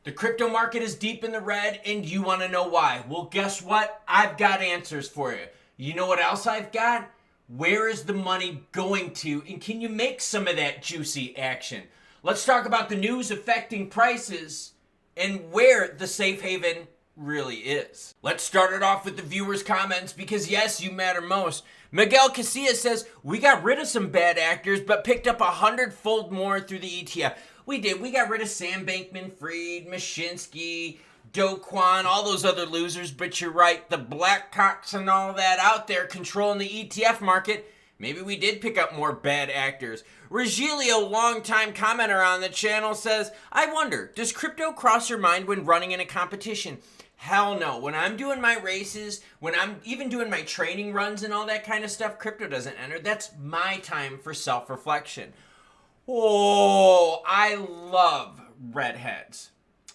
The crypto market is deep in the red and you want to know why. Well, guess what? I've got answers for you. You know what else I've got? Where is the money going to, and can you make some of that juicy action? Let's talk about the news affecting prices and where the safe haven really is. Let's start it off with the viewers' comments because yes, you matter most. Miguel Casillas says, we got rid of some bad actors but picked up 100-fold more through the ETF. We did. We got rid of Sam Bankman-Fried, Mashinsky, Do Kwon, all those other losers, but you're right, the Blackhawks and all that out there controlling the ETF market, maybe we did pick up more bad actors. Regilio, longtime commenter on the channel, says, I wonder, does crypto cross your mind when running in a competition? Hell no. When I'm doing my races, when I'm even doing my training runs and all that kind of stuff, crypto doesn't enter. That's my time for self-reflection. Oh, I love redheads.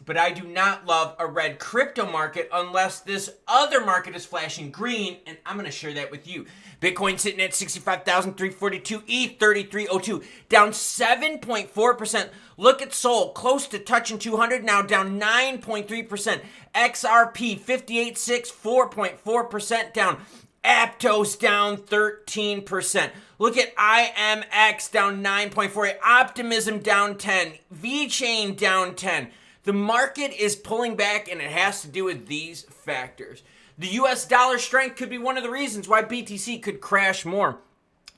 But I do not love a red crypto market unless this other market is flashing green, and I'm going to share that with you. Bitcoin sitting at 65,342, ETH 3302, down 7.4%. Look at Sol, close to touching 200, now down 9.3%. XRP 58.6, 4.4% down. Aptos down 13%. Look at IMX down 9.48. Optimism down 10. VeChain down 10. The market is pulling back, and it has to do with these factors. The US dollar strength could be one of the reasons why BTC could crash more.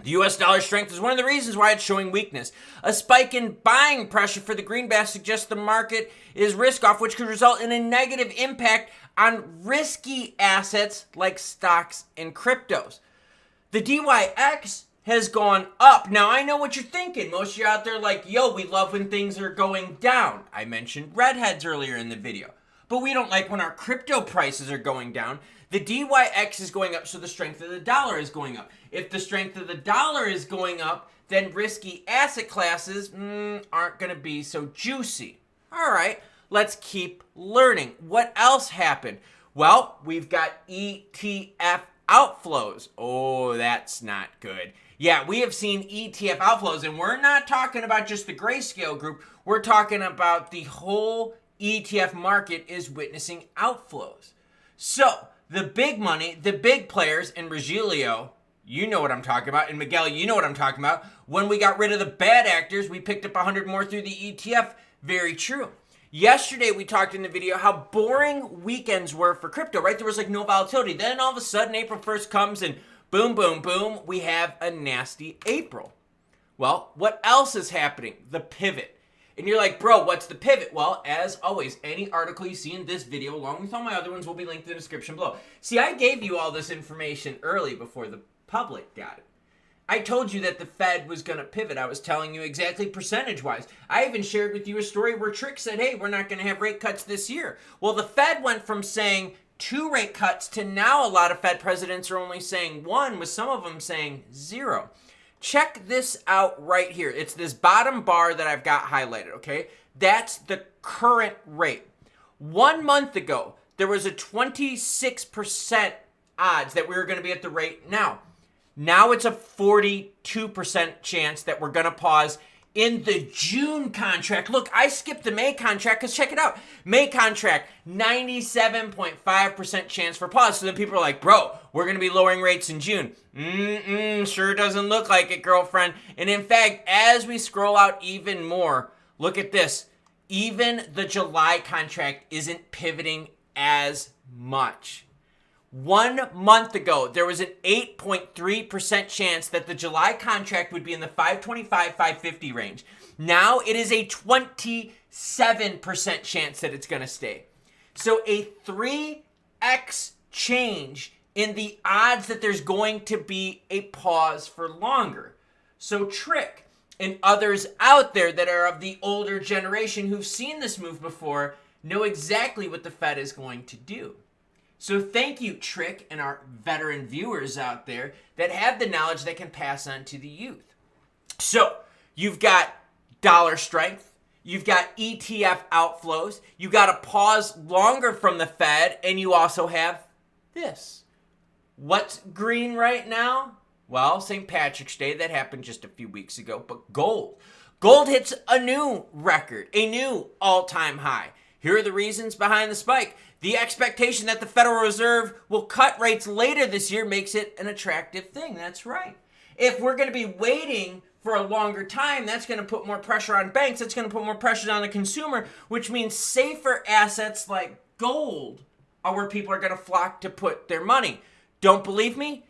The US dollar strength is one of the reasons why it's showing weakness. A spike in buying pressure for the greenback suggests the market is risk off, which could result in a negative impact on risky assets like stocks and cryptos. The DYX has gone up. Now, I know what you're thinking. Most of you out there like, yo, we love when things are going down. I mentioned redheads earlier in the video. But we don't like when our crypto prices are going down. The DYX is going up, so the strength of the dollar is going up. If the strength of the dollar is going up, then risky asset classes aren't going to be so juicy. All right, let's keep learning. What else happened? Well, we've got ETF outflows. Oh, that's not good. Yeah, we have seen ETF outflows, and we're not talking about just the grayscale group. We're talking about the whole ETF market is witnessing outflows. So, the big money, the big players, and Regilio, you know what I'm talking about, and Miguel, you know what I'm talking about. When we got rid of the bad actors, we picked up 100 more through the ETF. Very true. Yesterday, we talked in the video how boring weekends were for crypto, right? There was like no volatility. Then all of a sudden, April 1st comes and boom, boom, boom, we have a nasty April. Well, what else is happening? The pivot. And you're like, bro, what's the pivot? Well, as always, any article you see in this video, along with all my other ones, will be linked in the description below. See, I gave you all this information early before the public got it. I told you that the Fed was going to pivot. I was telling you exactly percentage-wise. I even shared with you a story where Trick said, hey, we're not going to have rate cuts this year. Well, the Fed went from saying 2 rate cuts to now a lot of Fed presidents are only saying 1, with some of them saying 0. Check this out right here. It's this bottom bar that I've got highlighted, okay? That's the current rate. 1 month ago, there was a 26% odds that we were going to be at the rate now. Now it's a 42% chance that we're going to pause in the June contract. Look, I skipped the May contract because check it out. May contract, 97.5% chance for pause. So then people are like, bro, we're going to be lowering rates in June. Sure doesn't look like it, girlfriend. And in fact, as we scroll out even more, look at this. Even the July contract isn't pivoting as much. 1 month ago, there was an 8.3% chance that the July contract would be in the 525, 550 range. Now it is a 27% chance that it's going to stay. So a 3x change in the odds that there's going to be a pause for longer. So Trick and others out there that are of the older generation who've seen this move before know exactly what the Fed is going to do. So thank you, Trick, and our veteran viewers out there that have the knowledge that can pass on to the youth. So you've got dollar strength, you've got ETF outflows, you got a pause longer from the Fed, and you also have this. What's green right now? Well, St. Patrick's Day, that happened just a few weeks ago, but gold. Gold hits a new record, a new all-time high. Here are the reasons behind the spike. The expectation that the Federal Reserve will cut rates later this year makes it an attractive thing. That's right. If we're going to be waiting for a longer time, that's going to put more pressure on banks. That's going to put more pressure on the consumer, which means safer assets like gold are where people are going to flock to put their money. Don't believe me?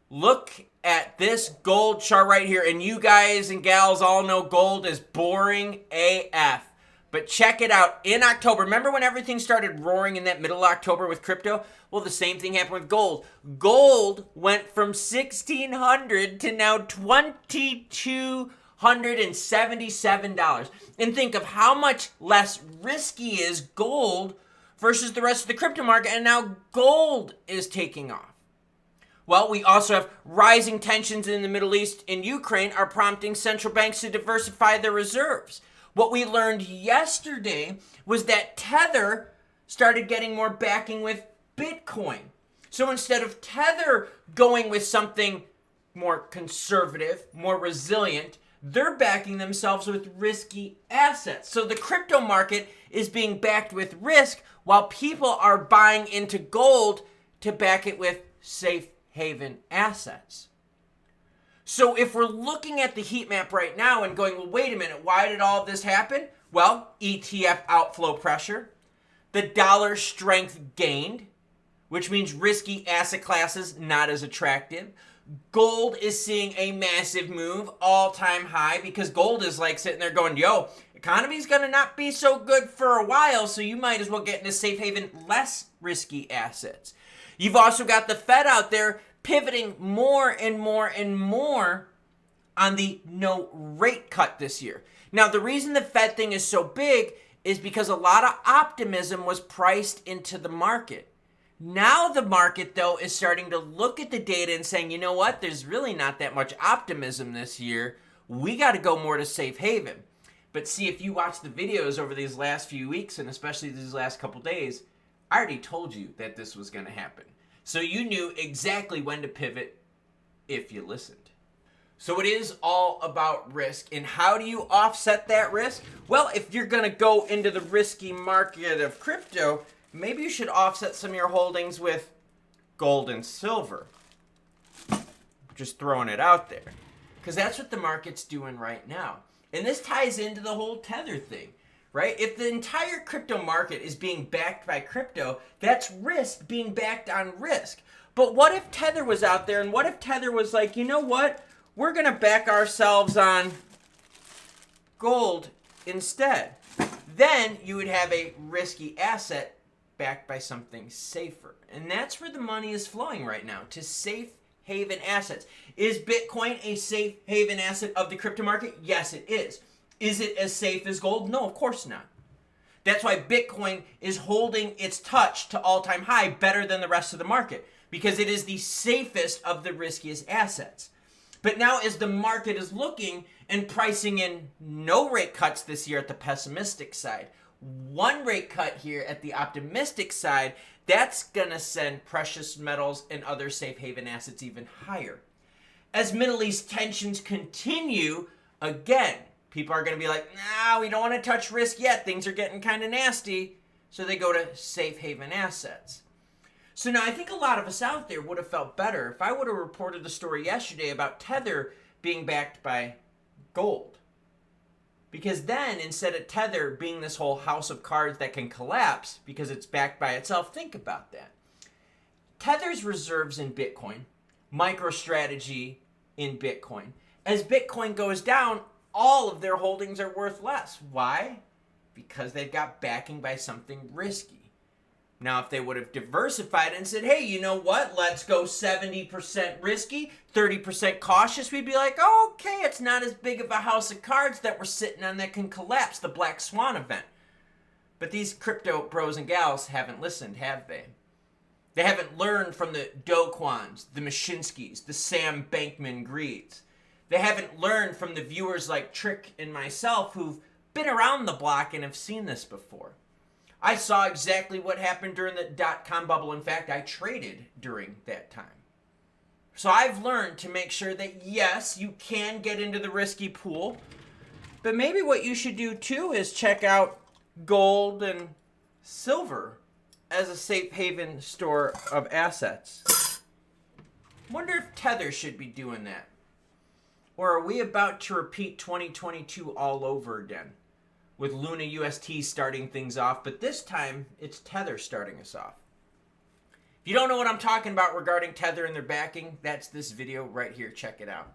Look at this gold chart right here. And you guys and gals all know gold is boring AF. But check it out. In October, remember when everything started roaring in that middle of October with crypto? Well, the same thing happened with gold. Gold went from $1,600 to now $2,277. And think of how much less risky is gold versus the rest of the crypto market. And now gold is taking off. Well, we also have rising tensions in the Middle East and Ukraine are prompting central banks to diversify their reserves. What we learned yesterday was that Tether started getting more backing with Bitcoin. So instead of Tether going with something more conservative, more resilient, they're backing themselves with risky assets. So the crypto market is being backed with risk while people are buying into gold to back it with safe haven assets. So if we're looking at the heat map right now and going, well, wait a minute, why did all of this happen? Well, ETF outflow pressure, the dollar strength gained, which means risky asset classes not as attractive. Gold is seeing a massive move, all-time high, because gold is like sitting there going, yo, economy's going to not be so good for a while, so you might as well get into safe haven, less risky assets. You've also got the Fed out there pivoting more and more and more on the no rate cut this year. Now, the reason the Fed thing is so big is because a lot of optimism was priced into the market. Now the market, though, is starting to look at the data and saying, you know what, there's really not that much optimism this year. We got to go more to safe haven. But see, if you watch the videos over these last few weeks, and especially these last couple days, I already told you that this was going to happen. So you knew exactly when to pivot if you listened. So it is all about risk. And how do you offset that risk? Well, if you're going to go into the risky market of crypto, maybe you should offset some of your holdings with gold and silver. Just throwing it out there. Because that's what the market's doing right now. And this ties into the whole Tether thing. Right? If the entire crypto market is being backed by crypto, that's risk being backed on risk. But what if Tether was out there and what if Tether was like, you know what? We're going to back ourselves on gold instead. Then you would have a risky asset backed by something safer. And that's where the money is flowing right now, to safe haven assets. Is Bitcoin a safe haven asset of the crypto market? Yes, it is. Is it as safe as gold? No, of course not. That's why Bitcoin is holding its touch to all-time high better than the rest of the market, because it is the safest of the riskiest assets. But now as the market is looking and pricing in no rate cuts this year at the pessimistic side, one rate cut here at the optimistic side, that's going to send precious metals and other safe haven assets even higher. As Middle East tensions continue, again, people are going to be like, nah, we don't want to touch risk yet. Things are getting kind of nasty. So they go to safe haven assets. So now I think a lot of us out there would have felt better if I would have reported the story yesterday about Tether being backed by gold. Because then instead of Tether being this whole house of cards that can collapse because it's backed by itself, think about that. Tether's reserves in Bitcoin, MicroStrategy in Bitcoin. As Bitcoin goes down, all of their holdings are worth less. Why? Because they've got backing by something risky. Now, if they would have diversified and said, hey, you know what? Let's go 70% risky, 30% cautious, we'd be like, oh, okay, it's not as big of a house of cards that we're sitting on that can collapse, the Black Swan event. But these crypto bros and gals haven't listened, have they? They haven't learned from the Do Kwons, the Mashinskis, the Sam Bankman-Greeds. They haven't learned from the viewers like Trick and myself who've been around the block and have seen this before. I saw exactly what happened during the dot-com bubble. In fact, I traded during that time. So I've learned to make sure that, yes, you can get into the risky pool, but maybe what you should do too is check out gold and silver as a safe haven store of assets. Wonder if Tether should be doing that. Or are we about to repeat 2022 all over again? With Luna UST starting things off, but this time it's Tether starting us off. If you don't know what I'm talking about regarding Tether and their backing, that's this video right here. Check it out.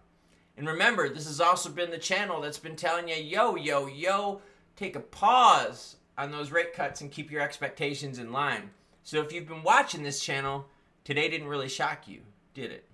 And remember, this has also been the channel that's been telling you, yo, take a pause on those rate cuts and keep your expectations in line. So if you've been watching this channel, today didn't really shock you, did it?